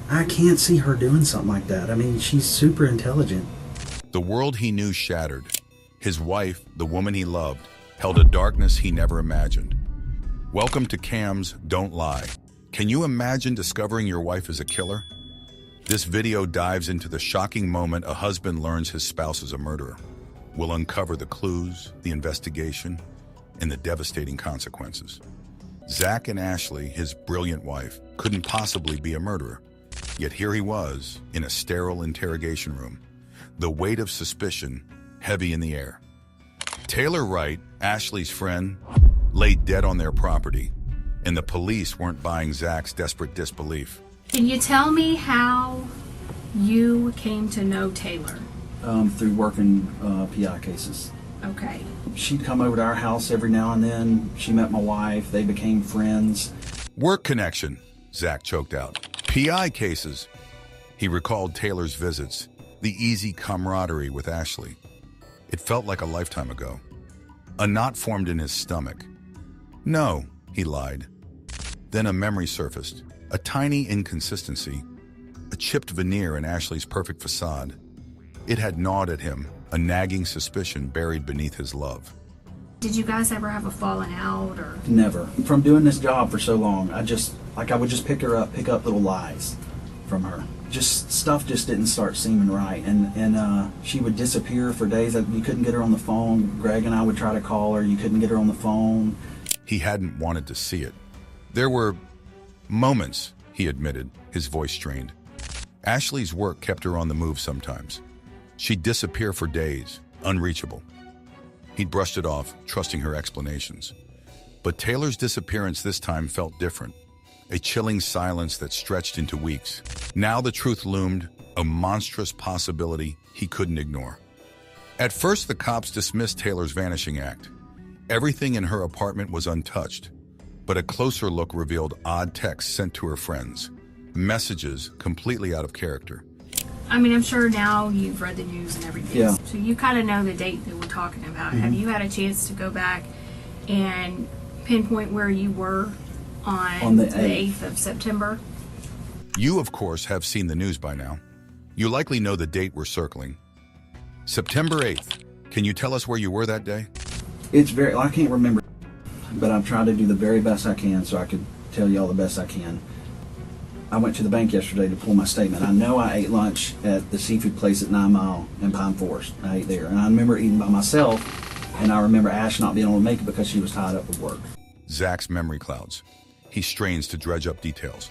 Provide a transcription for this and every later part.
I can't see her doing something like that. I mean, she's super intelligent. The world he knew shattered. His wife, the woman he loved, held a darkness he never imagined. Welcome to Cam's Don't Lie. Can you imagine discovering your wife is a killer? This video dives into the shocking moment a husband learns his spouse is a murderer. We'll uncover the clues, the investigation, and the devastating consequences. Zach and Ashley, his brilliant wife, couldn't possibly be a murderer. Yet here he was, in a sterile interrogation room. The weight of suspicion heavy in the air. Taylor Wright, Ashley's friend, lay dead on their property, and the police weren't buying Zach's desperate disbelief. Can you tell me how you came to know Taylor? Through working PI cases. Okay. She'd come over to our house every now and then. She met my wife. They became friends. Work connection, Zach choked out. PI cases. He recalled Taylor's visits, the easy camaraderie with Ashley. It felt like a lifetime ago. A knot formed in his stomach. No, he lied. Then a memory surfaced, a tiny inconsistency, a chipped veneer in Ashley's perfect facade. It had gnawed at him, a nagging suspicion buried beneath his love. Did you guys ever have a falling out or? Never. From doing this job for so long, I would just pick up little lies from her. Just stuff just didn't start seeming right, and she would disappear for days. You couldn't get her on the phone. Greg and I would try to call her. You couldn't get her on the phone. He hadn't wanted to see it. There were moments, he admitted, his voice strained. Ashley's work kept her on the move sometimes. She'd disappear for days, unreachable. He'd brushed it off, trusting her explanations. But Taylor's disappearance this time felt different, a chilling silence that stretched into weeks. Now the truth loomed, a monstrous possibility he couldn't ignore. At first, the cops dismissed Taylor's vanishing act. Everything in her apartment was untouched, but a closer look revealed odd texts sent to her friends, messages completely out of character. I mean, I'm sure now you've read the news and everything. Yeah. So you kind of know the date that we're talking about. Mm-hmm. Have you had a chance to go back and pinpoint where you were on the 8th of September? You, of course, have seen the news by now. You likely know the date we're circling. September 8th. Can you tell us where you were that day? I can't remember, but I'm trying to do the very best I can so I could tell you all the best I can. I went to the bank yesterday to pull my statement. I know I ate lunch at the seafood place at 9 Mile in Pine Forest. I ate there. And I remember eating by myself, and I remember Ash not being able to make it because she was tied up with work. Zach's memory clouds. He strains to dredge up details.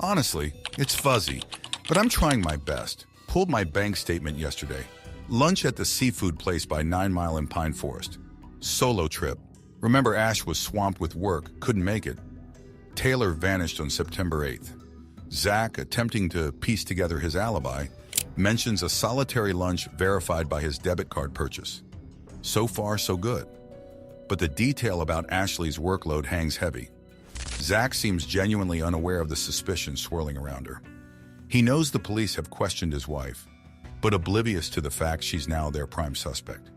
Honestly, it's fuzzy, but I'm trying my best. Pulled my bank statement yesterday. Lunch at the seafood place by 9 Mile in Pine Forest. Solo trip. Remember, Ash was swamped with work, couldn't make it. Taylor vanished on September 8th. Zach, attempting to piece together his alibi, mentions a solitary lunch verified by his debit card purchase. So far, so good. But the detail about Ashley's workload hangs heavy. Zach seems genuinely unaware of the suspicion swirling around her. He knows the police have questioned his wife, but oblivious to the fact she's now their prime suspect.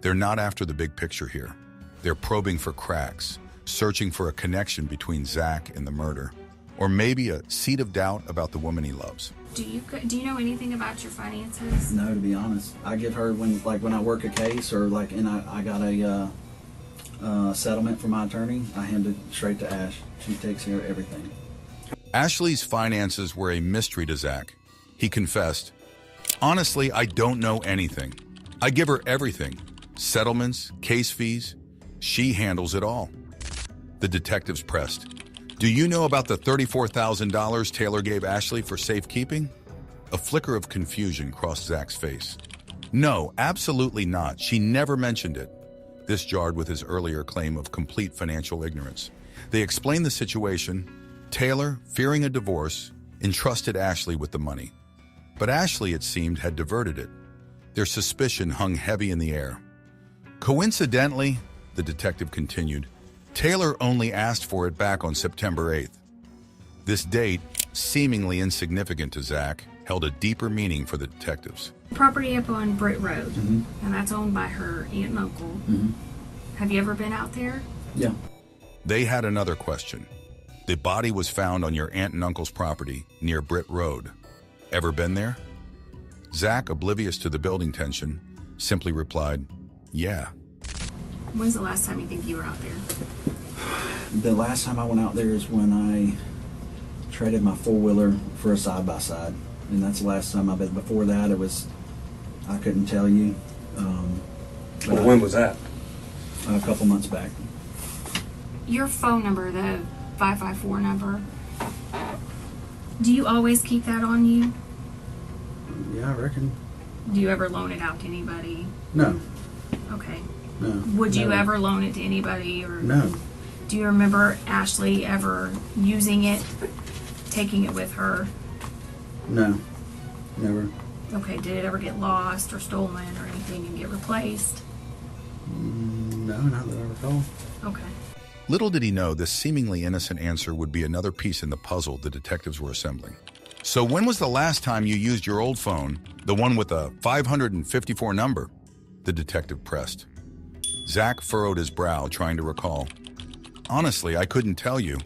They're not after the big picture here. They're probing for cracks, searching for a connection between Zach and the murder, or maybe a seed of doubt about the woman he loves. Do you know anything about your finances? No, to be honest. I give her when I work a case or I got a settlement from my attorney, I hand it straight to Ash. She takes care of everything. Ashley's finances were a mystery to Zach. He confessed, "Honestly, I don't know anything. I give her everything. Settlements, case fees. She handles it all." The detectives pressed, "Do you know about the $34,000 Taylor gave Ashley for safekeeping?" A flicker of confusion crossed Zach's face. "No, absolutely not. She never mentioned it." This jarred with his earlier claim of complete financial ignorance. They explained the situation. Taylor, fearing a divorce, entrusted Ashley with the money. But Ashley, it seemed, had diverted it. Their suspicion hung heavy in the air. Coincidentally, the detective continued, Taylor only asked for it back on September 8th. This date, seemingly insignificant to Zach, held a deeper meaning for the detectives. Property up on Britt Road, Mm-hmm. and that's owned by her aunt and uncle. Mm-hmm. Have you ever been out there? Yeah. They had another question. The body was found on your aunt and uncle's property near Britt Road. Ever been there? Zach, oblivious to the building tension, simply replied, yeah. When's the last time you think you were out there? The last time I went out there is when I traded my four-wheeler for a side-by-side. And that's the last time I've been. Before that, I couldn't tell you. Well, when was that? A couple months back. Your phone number, the 554 number, do you always keep that on you? Yeah, I reckon. Do you ever loan it out to anybody? No. Okay. No. Would you never. ever loan it to anybody? Or No. do you remember Ashley ever using it, taking it with her? No. Never. Okay, did it ever get lost or stolen or anything and get replaced? No, not that I recall. Okay. Little did he know this seemingly innocent answer would be another piece in the puzzle the detectives were assembling. So when was the last time you used your old phone, the one with a 554 number? The detective pressed. Zach furrowed his brow, trying to recall. Honestly, I couldn't tell you.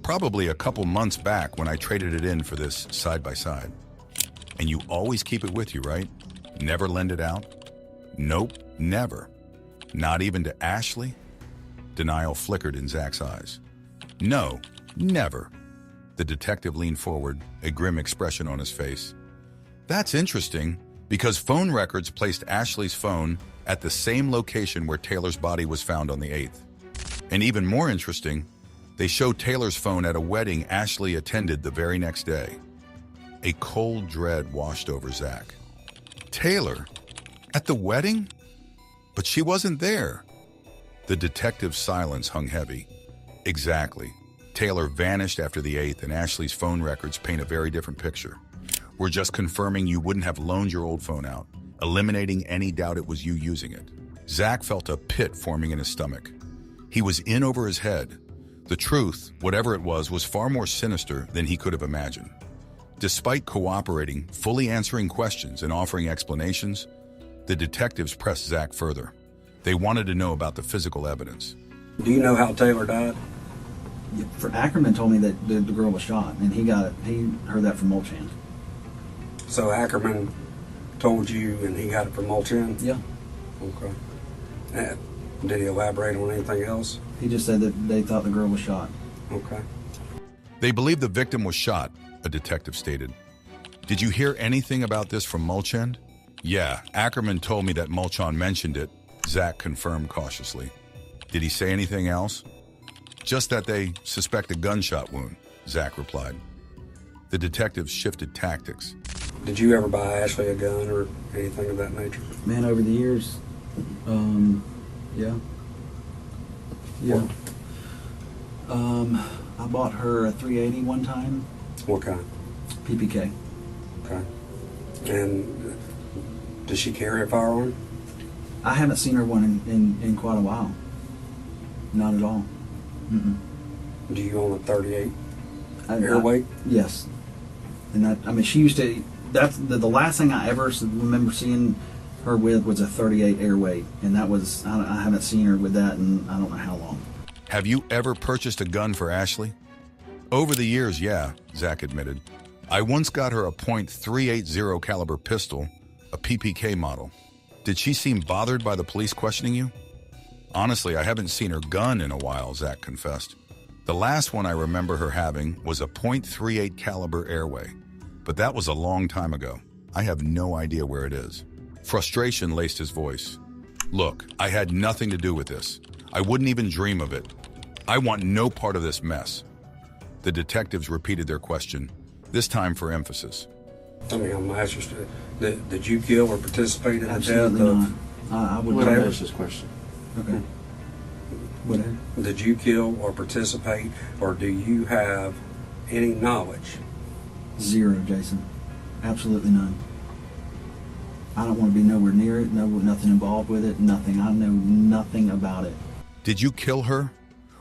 Probably a couple months back when I traded it in for this side-by-side. And you always keep it with you, right? Never lend it out? Nope, never. Not even to Ashley? Denial flickered in Zach's eyes. No, never. The detective leaned forward, a grim expression on his face. That's interesting, because phone records placed Ashley's phone at the same location where Taylor's body was found on the 8th. And even more interesting, they show Taylor's phone at a wedding Ashley attended the very next day. A cold dread washed over Zach. Taylor? At the wedding? But she wasn't there. The detective's silence hung heavy. Exactly. Taylor vanished after the 8th, and Ashley's phone records paint a very different picture. We're just confirming you wouldn't have loaned your old phone out, eliminating any doubt it was you using it. Zach felt a pit forming in his stomach. He was in over his head. The truth, whatever it was far more sinister than he could have imagined. Despite cooperating, fully answering questions, and offering explanations, the detectives pressed Zach further. They wanted to know about the physical evidence. Do you know how Taylor died? Yeah, Ackerman told me that the girl was shot, and he heard that from Mulchan. So Ackerman told you and he got it from Mulchan? Yeah. Okay. Did he elaborate on anything else? He just said that they thought the girl was shot. Okay. They believe the victim was shot, a detective stated. Did you hear anything about this from Mulchan? Yeah, Ackerman told me that Mulchan mentioned it, Zach confirmed cautiously. Did he say anything else? Just that they suspect a gunshot wound, Zach replied. The detectives shifted tactics. Did you ever buy Ashley a gun or anything of that nature? Man, over the years, yeah. Yeah. I bought her a 380 one time. What kind? PPK. Okay. And does she carry a firearm? I haven't seen her one in quite a while. Not at all. Mm-mm. Do you own a 38 airweight? Yes. And that, I mean, she used to, that's the last thing I ever remember seeing her with was a 38 airweight. And that was, I haven't seen her with that in I don't know how long. Have you ever purchased a gun for Ashley? Over the years, yeah, Zach admitted. I once got her a .380 caliber pistol, a PPK model. Did she seem bothered by the police questioning you? Honestly, I haven't seen her gun in a while, Zach confessed. The last one I remember her having was a .38 caliber airway, but that was a long time ago. I have no idea where it is. Frustration laced his voice. Look, I had nothing to do with this. I wouldn't even dream of it. I want no part of this mess. The detectives repeated their question, this time for emphasis. I mean, I'm interested. Did you kill or participate in Absolutely the death not. of... I would Whatever. never. Ask this question. Okay. Whatever. Did you kill or participate, or do you have any knowledge? Zero, Jason. Absolutely none. I don't want to be nowhere near it. No, nothing involved with it. Nothing. I know nothing about it. Did you kill her?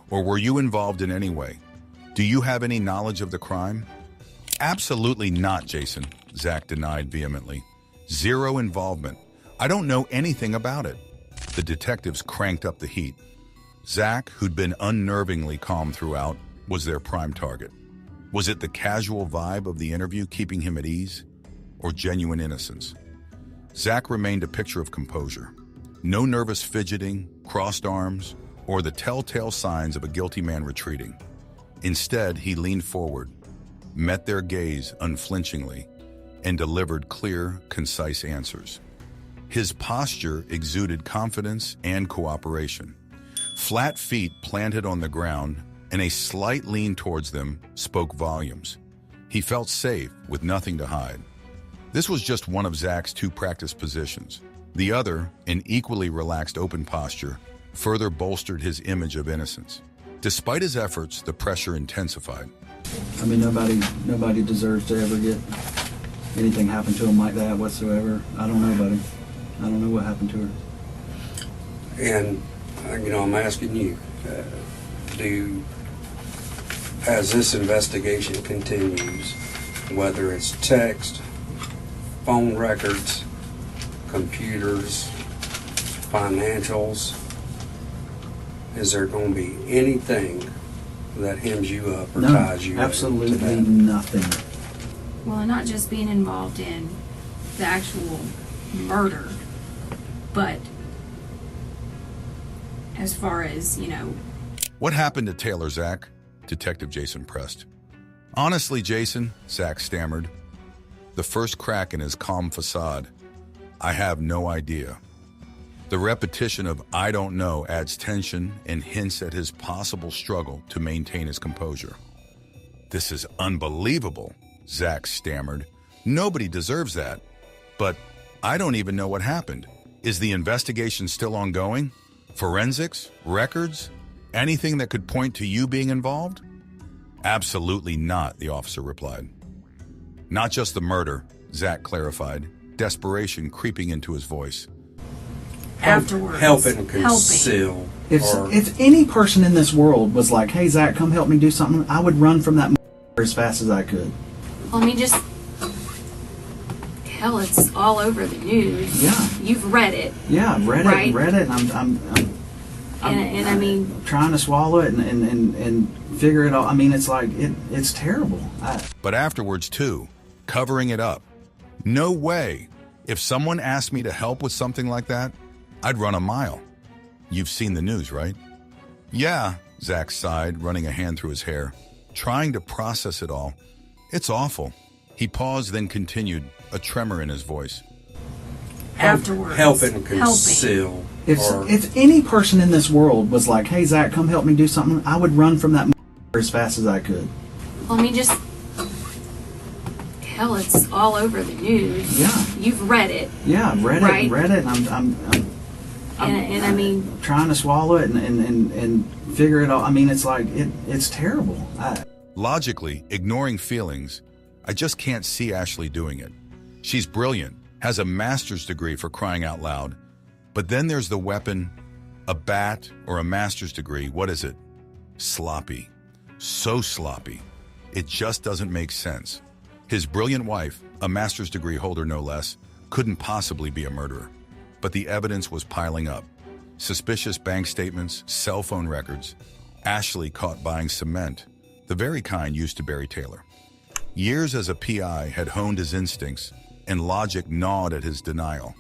Or were you involved in any way? Do you have any knowledge of the crime? Absolutely not, Jason, Zach denied vehemently. Zero involvement. I don't know anything about it. The detectives cranked up the heat. Zach, who'd been unnervingly calm throughout, was their prime target? Was it the casual vibe of the interview keeping him at ease, or genuine innocence? Zach remained a picture of composure. No nervous fidgeting, crossed arms, or the telltale signs of a guilty man retreating. Instead, he leaned forward, met their gaze unflinchingly, and delivered clear, concise answers. His posture exuded confidence and cooperation. Flat feet planted on the ground and a slight lean towards them spoke volumes. He felt safe with nothing to hide. This was just one of Zach's two practice positions. The other, an equally relaxed open posture, further bolstered his image of innocence. Despite his efforts, the pressure intensified. I mean, nobody deserves to ever get anything happen to him like that whatsoever. I don't know, buddy. I don't know what happened to her. And, I'm asking you, as this investigation continues, whether it's text, phone records, computers, financials, is there going to be anything that hems you up or ties you absolutely to that? Nothing. Well, not just being involved in the actual murder, but as far as, What happened to Taylor, Zach? Detective Jason pressed. Honestly, Jason, Zach stammered, the first crack in his calm facade. I have no idea. The repetition of I don't know adds tension and hints at his possible struggle to maintain his composure. This is unbelievable, Zach stammered. Nobody deserves that. But I don't even know what happened. Is the investigation still ongoing? Forensics? Records? Anything that could point to you being involved? Absolutely not, the officer replied. Not just the murder, Zach clarified, desperation creeping into his voice. Afterwards. Helping conceal. If any person in this world was like, hey, Zach, come help me do something, I would run from that as fast as I could. Well, hell, it's all over the news. Yeah. You've read it. Yeah, I've read right? it, and I'm trying to swallow it and figure it out. I mean, it's like, it's terrible. But afterwards, too, covering it up. No way. If someone asked me to help with something like that, I'd run a mile. You've seen the news, right? Yeah, Zach sighed, running a hand through his hair, trying to process it all. It's awful. He paused, then continued, a tremor in his voice. Afterwards. Helping conceal. If any person in this world was like, hey, Zach, come help me do something, I would run from that as fast as I could. Well, hell, it's all over the news. Yeah. You've read it. Yeah, I've read right? it, and I'm trying to swallow it and figure it out. I mean, it's like, it's terrible. Logically, ignoring feelings, I just can't see Ashley doing it. She's brilliant, has a master's degree for crying out loud. But then there's the weapon, a bat or a master's degree. What is it? Sloppy. So sloppy. It just doesn't make sense. His brilliant wife, a master's degree holder no less, couldn't possibly be a murderer. But the evidence was piling up. Suspicious bank statements, cell phone records. Ashley caught buying cement, the very kind used to bury Taylor. Years as a PI had honed his instincts, and logic gnawed at his denial.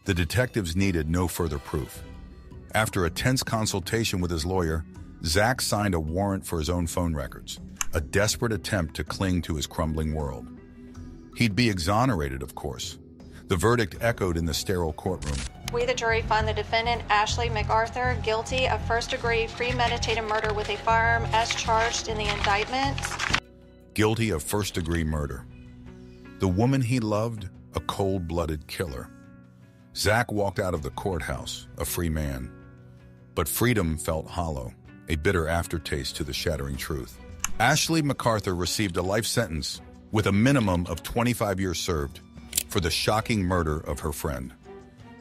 The detectives needed no further proof. After a tense consultation with his lawyer, Zach signed a warrant for his own phone records, a desperate attempt to cling to his crumbling world. He'd be exonerated, of course. The verdict echoed in the sterile courtroom. We, the jury, find the defendant, Ashley MacArthur, guilty of first-degree premeditated murder with a firearm as charged in the indictment. Guilty of first-degree murder. The woman he loved, a cold-blooded killer. Zach walked out of the courthouse, a free man. But freedom felt hollow, a bitter aftertaste to the shattering truth. Ashley MacArthur received a life sentence with a minimum of 25 years served for the shocking murder of her friend.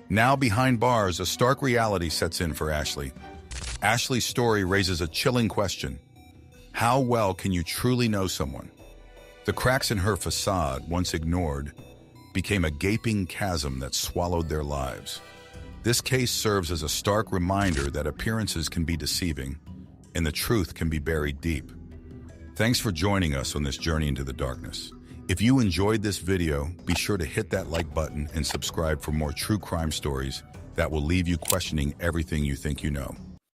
Now behind bars, a stark reality sets in for Ashley. Ashley's story raises a chilling question. How well can you truly know someone? The cracks in her facade, once ignored, became a gaping chasm that swallowed their lives. This case serves as a stark reminder that appearances can be deceiving and the truth can be buried deep. Thanks for joining us on this journey into the darkness. If you enjoyed this video, be sure to hit that like button and subscribe for more true crime stories that will leave you questioning everything you think you know.